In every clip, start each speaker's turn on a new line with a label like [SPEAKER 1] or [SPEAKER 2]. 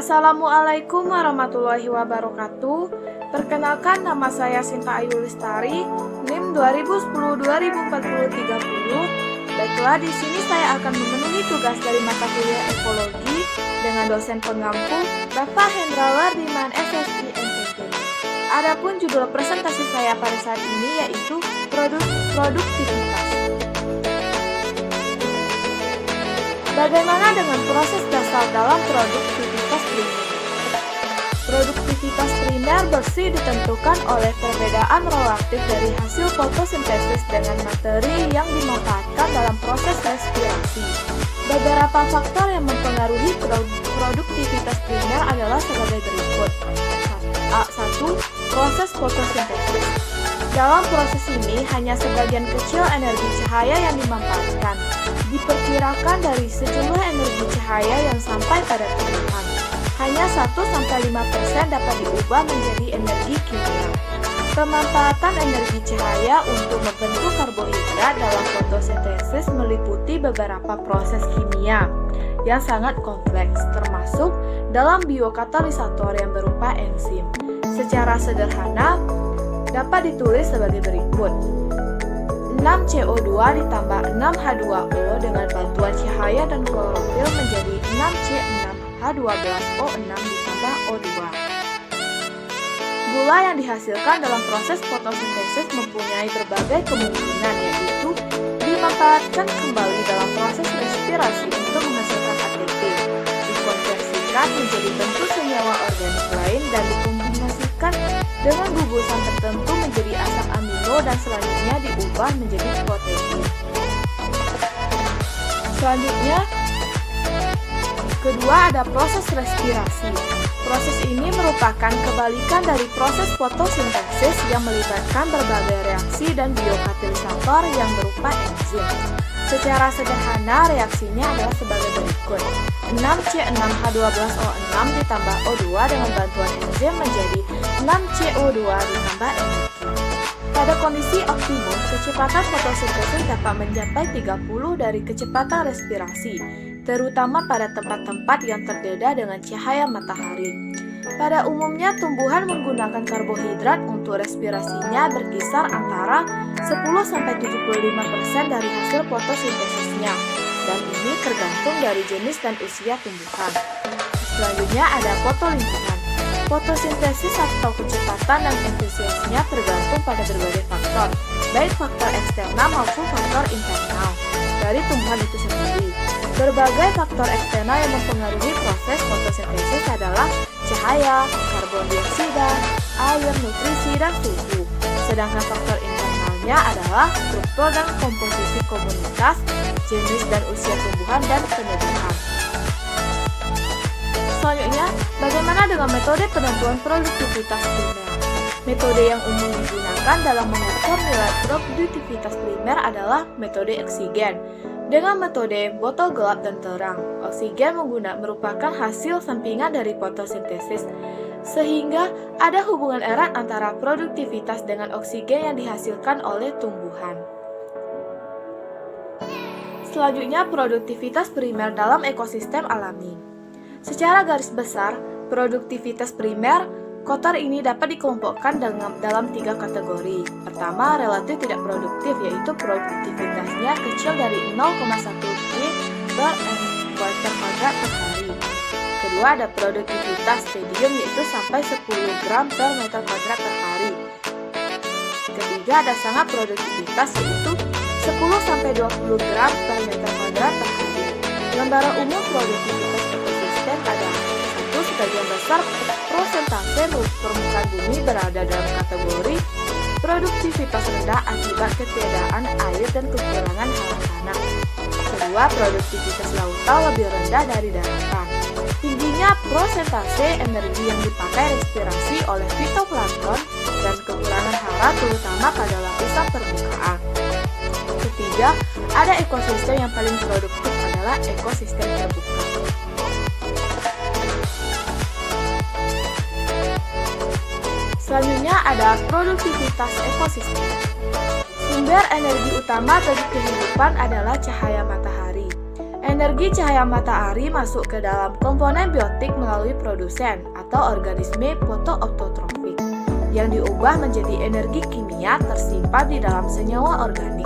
[SPEAKER 1] Assalamualaikum warahmatullahi wabarakatuh. Perkenalkan, nama saya Sinta Ayu Lestari, NIM 2010-2040-30. Baiklah, di sini saya akan memenuhi tugas dari mata kuliah ekologi dengan dosen pengampu Bapak Hendra Wardiman, SSI NTT. Adapun judul presentasi saya pada saat ini yaitu produktivitas. Bagaimana dengan proses dasar dalam produktivitas primer? Produktivitas primer bersih ditentukan oleh perbedaan relatif dari hasil fotosintesis dengan materi yang dimanfaatkan dalam proses respirasi. Beberapa faktor yang mempengaruhi produktivitas primer adalah sebagai berikut. 1. Proses fotosintesis. Dalam proses ini, hanya sebagian kecil energi cahaya yang dimanfaatkan. Diperkirakan dari sejumlah energi cahaya yang sampai pada tumbuhan, hanya 1-5% dapat diubah menjadi energi kimia. Pemanfaatan energi cahaya untuk membentuk karbohidrat dalam fotosintesis meliputi beberapa proses kimia yang sangat kompleks, termasuk dalam biokatalisator yang berupa enzim. Secara sederhana, dapat ditulis sebagai berikut. 6CO2 ditambah 6H2O dengan bantuan cahaya dan klorofil menjadi 6C6H12O6 ditambah O2. Gula yang dihasilkan dalam proses fotosintesis mempunyai berbagai kemungkinan, yaitu dimanfaatkan kembali dalam proses respirasi untuk menghasilkan ATP, dikonversikan menjadi bentuk senyawa organik lain dan dikombinasikan dengan gugusan tertentu menjadi asam amino dan selanjutnya diubah menjadi protein. Selanjutnya, kedua ada proses respirasi. Proses ini merupakan kebalikan dari proses fotosintesis yang melibatkan berbagai reaksi dan biokatalisator yang berupa enzim. Secara sederhana, reaksinya adalah sebagai berikut. 6C6H12O6 ditambah O2 dengan bantuan enzim menjadi 6CO2 ditambah energi. Pada kondisi optimum, kecepatan fotosintesis dapat mencapai 30 dari kecepatan respirasi, terutama pada tempat-tempat yang terdedah dengan cahaya matahari. Pada umumnya, tumbuhan menggunakan karbohidrat untuk respirasinya berkisar antara 10-75% dari hasil fotosintesisnya, dan ini tergantung dari jenis dan usia tumbuhan. Selanjutnya ada fotolingkungan. Fotosintesis atau kecepatan dan efisiensinya tergantung pada berbagai faktor, baik faktor eksternal maupun faktor internal dari tumbuhan itu sendiri. Berbagai faktor eksternal yang mempengaruhi proses fotosintesis adalah cahaya, karbon dioksida, air, nutrisi, dan suhu. Sedangkan faktor internalnya adalah struktur dan komposisi komunitas, jenis dan usia tumbuhan, dan peneduhan. Selanjutnya, bagaimana dengan metode penentuan produktivitas primer? Metode yang umum digunakan dalam mengukur nilai produktivitas primer adalah metode oksigen. Dengan metode botol gelap dan terang, oksigen merupakan hasil sampingan dari fotosintesis, sehingga ada hubungan erat antara produktivitas dengan oksigen yang dihasilkan oleh tumbuhan. Selanjutnya, produktivitas primer dalam ekosistem alami. Secara garis besar, produktivitas primer kotor ini dapat dikelompokkan dalam 3 kategori. Pertama, relatif tidak produktif, yaitu produktivitasnya kecil dari 0,1 G per meter kuadrat per hari. Kedua, ada produktivitas medium, yaitu sampai 10 gram per meter kuadrat per hari. Ketiga, ada sangat produktivitas, yaitu 10-20 gram per meter kuadrat per hari. Gambaran umum produktivitas ekosistem ada: 1. Sebagian besar prosentase permukaan bumi berada dalam kategori produktivitas rendah akibat ketiadaan air dan kekurangan hawa tanah. Kedua, produktivitas lautan lebih rendah dari daratan. Tingginya prosentase energi yang dipakai respirasi oleh fitoplankton dan kekurangan hara terutama pada lapisan permukaan. Ketiga, ada ekosistem yang paling produktif adalah ekosistem terbuka. Selanjutnya ada produktivitas ekosistem. Sumber energi utama bagi kehidupan adalah cahaya matahari. Energi cahaya matahari masuk ke dalam komponen biotik melalui produsen atau organisme fotoautotrofik yang diubah menjadi energi kimia tersimpan di dalam senyawa organik.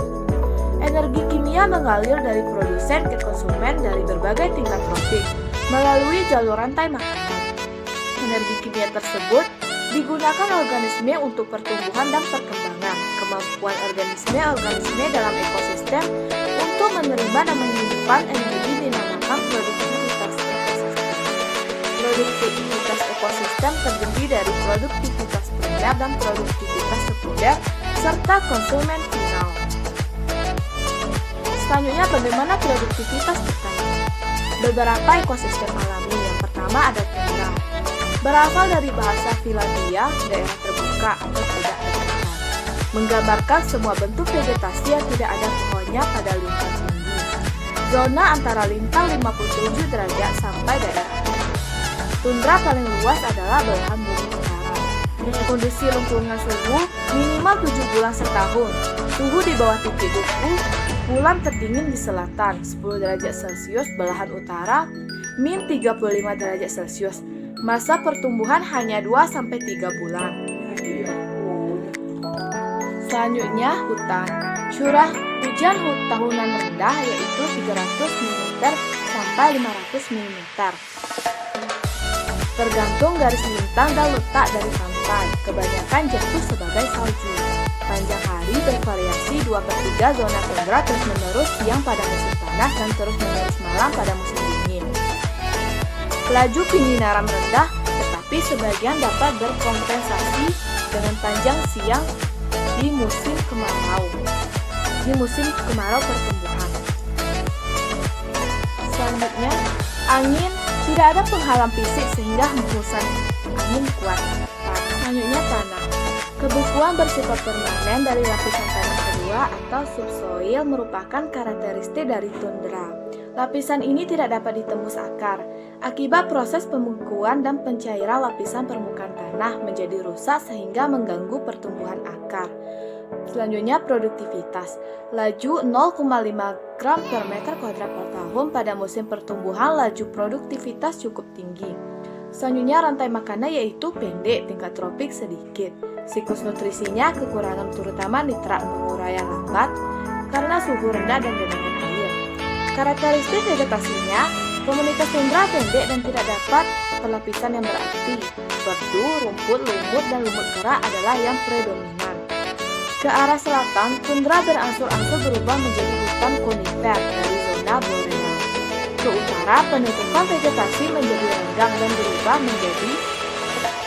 [SPEAKER 1] Energi kimia mengalir dari produsen ke konsumen dari berbagai tingkat trofik melalui jalur rantai makanan. Energi kimia tersebut digunakan organisme untuk pertumbuhan dan perkembangan. Kemampuan organisme dalam ekosistem untuk menerima dan menyimpan energi dinamakan produktivitas ekosistem. Produktivitas ekosistem terdiri dari produktivitas primer dan produktivitas sekunder serta konsumen final. Selanjutnya, bagaimana produktivitas petani? Beberapa ekosistem alami. Yang pertama ada tundra. Berasal dari bahasa Finlandia, daerah terbuka atau tidak ada hutan, menggambarkan semua bentuk vegetasi yang tidak ada pohonnya pada lintang tinggi. Zona antara lintang 57 derajat sampai daerah tundra paling luas adalah belahan bumi utara. Kondisi lingkungan suhu minimal 7 bulan setahun. Suhu di bawah titik buku, bulan terdingin di selatan 10 derajat Celcius belahan utara, min 35 derajat Celcius. Masa pertumbuhan hanya 2-3 bulan. Selanjutnya, hutan. Curah hujan tahunan rendah yaitu 300 mm sampai 500 mm. Tergantung garis lintang dan letak dari pantai. Kebanyakan jatuh sebagai salju. Panjang hari bervariasi 2/3 zona tundra terus-menerus siang pada musim panas dan terus-menerus malam pada musim dingin. Laju penyinaran rendah, tetapi sebagian dapat berkompensasi dengan panjang siang di musim kemarau. Pertumbuhan. Selanjutnya, angin. Tidak ada penghalang fisik sehingga hembusan angin kuat. Selanjutnya, tanah. Kebukuan bersifat permanen dari lapisan tanah kedua atau subsoil merupakan karakteristik dari tundra. Lapisan ini tidak dapat ditembus akar. Akibat proses pembekuan dan pencairan lapisan permukaan tanah menjadi rusak sehingga mengganggu pertumbuhan akar. Selanjutnya, produktivitas. Laju 0,5 gram per meter kuadrat per tahun pada musim pertumbuhan, laju produktivitas cukup tinggi. Selanjutnya, rantai makanan yaitu pendek, tingkat tropik sedikit. Siklus nutrisinya kekurangan terutama nitrat, penguraian lambat karena suhu rendah dan genangan air. Karakteristik vegetasinya, komunitas tundra pendek dan tidak dapat pelapisan yang berarti. Berdu, rumput, lumut, dan lumut kera adalah yang predominan. Ke arah selatan, tundra berangsur-angsur berubah menjadi hutan konifer dari zona boreal. Ke utara, penumpukan vegetasi menjadi renggang dan berubah menjadi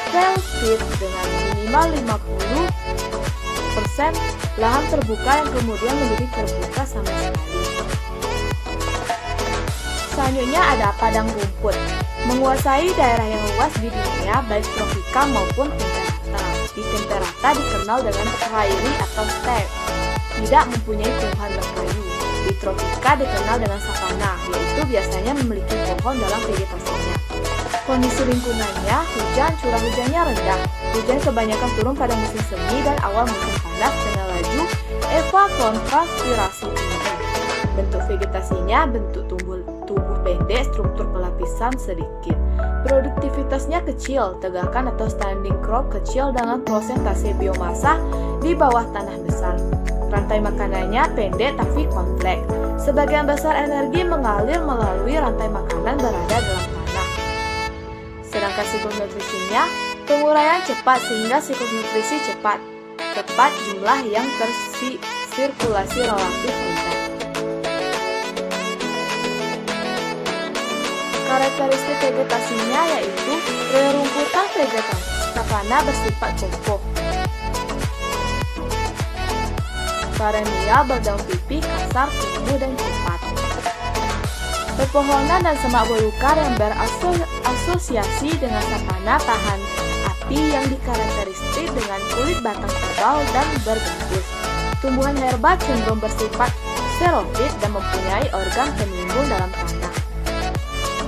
[SPEAKER 1] velvet dengan minimal 50% lahan terbuka yang kemudian menjadi terbuka sama sekali. Selanjutnya ada padang rumput, menguasai daerah yang luas di dunia baik tropika maupun temperata. Di temperata dikenal dengan prairie atau steppe, tidak mempunyai tumbuhan berkayu. Di tropika dikenal dengan savana, yaitu biasanya memiliki pohon dalam vegetasinya. Kondisi lingkungannya, curah hujannya rendah. Hujan kebanyakan turun pada musim semi dan awal musim panas dengan laju evapotranspirasi tinggi. Bentuk vegetasinya bentuk tubuh pendek, struktur pelapisan sedikit. Produktivitasnya kecil, tegakan atau standing crop kecil dengan prosentase biomasa di bawah tanah besar. Rantai makanannya pendek tapi kompleks. Sebagian besar energi mengalir melalui rantai makanan berada dalam tanah. Sedangkan siklus nutrisinya, penguraian cepat sehingga siklus nutrisi cepat jumlah yang tersirkulasi relatif rendah. Karakteristik vegetasinya yaitu rerumputan vegetasi savana bersifat kokoh. Perennial berdaun pipih, kasar, kumuh, dan cepat. Pepohonan dan semak belukar yang berasosiasi dengan savana tahan api yang dikarakteristik dengan kulit batang tebal dan bergambus. Tumbuhan herba cenderung bersifat xerofit dan mempunyai organ penimbun dalam tanah.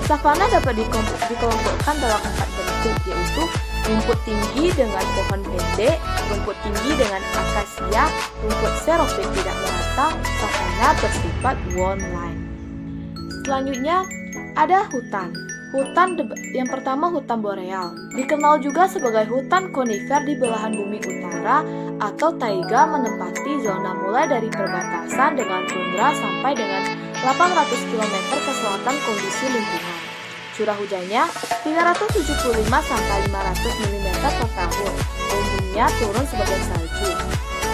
[SPEAKER 1] Savana dapat dikelompokkan dalam 4 bentuk, yaitu rumput tinggi dengan pohon pendek, rumput tinggi dengan akasia, rumput xerofit tidak merata, savana bersifat woodline. Selanjutnya ada hutan. Yang pertama hutan boreal, dikenal juga sebagai hutan konifer di belahan bumi utara atau taiga, menempati zona mulai dari perbatasan dengan tundra sampai dengan 800 km ke selatan kondisi lingkungan. Curah hujannya 375 sampai 500 mm per tahun. Umumnya turun sebagai salju.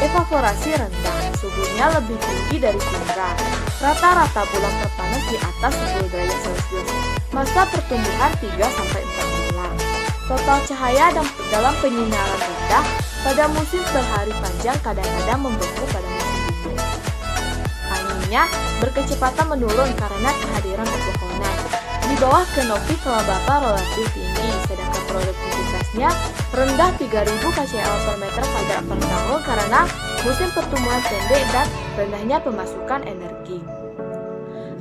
[SPEAKER 1] Evaporasi rendah, suhunya lebih tinggi dari tundra. Rata-rata bulan terpanas di atas 10 derajat Celcius. Masa pertumbuhan 3 sampai 4 bulan. Total cahaya dalam penyinaran rendah pada musim berhari panjang kadang-kadang membeku pada musim dingin. Anginnya berkecepatan menurun karena kehadiran pepohonan. Di bawah kanopi kelembapan relatif tinggi, sedangkan produktivitasnya rendah 3000 kcal per meter kuadrat per tahun karena musim pertumbuhan pendek dan rendahnya pemasukan energi.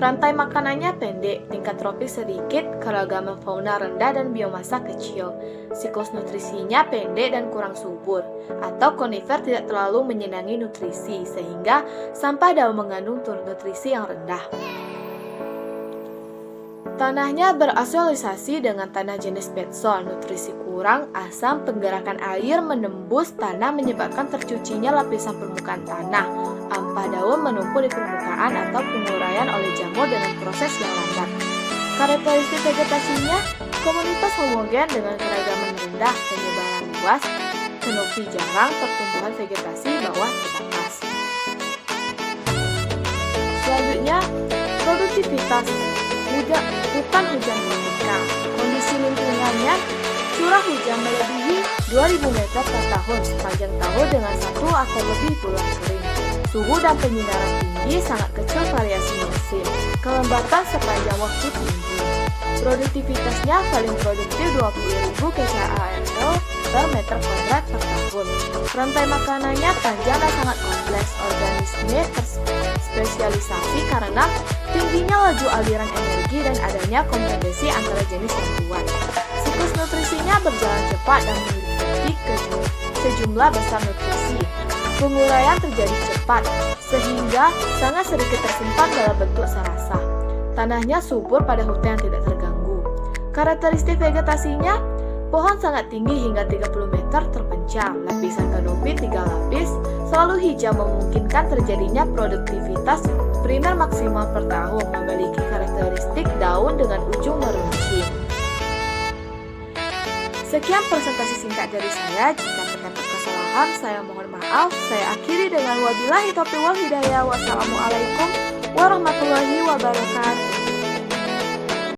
[SPEAKER 1] Rantai makanannya pendek, tingkat tropis sedikit, keragaman fauna rendah dan biomasa kecil. Siklus nutrisinya pendek dan kurang subur, atau konifer tidak terlalu menyenangi nutrisi, sehingga sampah daun mengandung nutrisi yang rendah. Tanahnya berasosiasi dengan tanah jenis bedsol, nutrisi kurang, asam, penggerakan air menembus tanah menyebabkan tercucinya lapisan permukaan tanah, ampa daun menumpuk di permukaan atau penguraian oleh jamur dengan proses yang lambat. Karakteristik vegetasinya, komunitas homogen dengan keragaman rendah, penyebaran luas, kanopi jarang, pertumbuhan vegetasi bawah terbatas. Selanjutnya, produktivitas. Hutan hujan tropika. Kondisi lingkungannya, curah hujan melebihi 2000 meter per tahun sepanjang tahun dengan 1 atau lebih bulan kering. Suhu dan penyinaran tinggi, sangat kecil variasi musim. Kelembapan sepanjang waktu tinggi. Produktivitasnya paling produktif 20.000 kcal per meter kuadrat per tahun. Rantai makanannya panjang dan sangat kompleks. Organisme terspesialisasi karena tingginya laju aliran energi dan adanya kompetisi antara jenis tumbuhan. Siklus nutrisinya berjalan cepat dan meliputi sejumlah besar nutrisi. Penguraian terjadi cepat, sehingga sangat sedikit tersimpan dalam bentuk serasa. Tanahnya subur pada hutan yang tidak terganggu. Karakteristik vegetasinya, pohon sangat tinggi hingga 30 meter terpencar, lapisan kanopi 3 lapis, selalu hijau memungkinkan terjadinya produktivitas primer maksimal per tahun, memiliki karakteristik daun dengan ujung meruncing. Sekian presentasi singkat dari saya. Jika terdapat kesalahan, saya mohon maaf. Saya akhiri dengan wabillahi taufiq wal hidayah. Wassalamualaikum warahmatullahi wabarakatuh.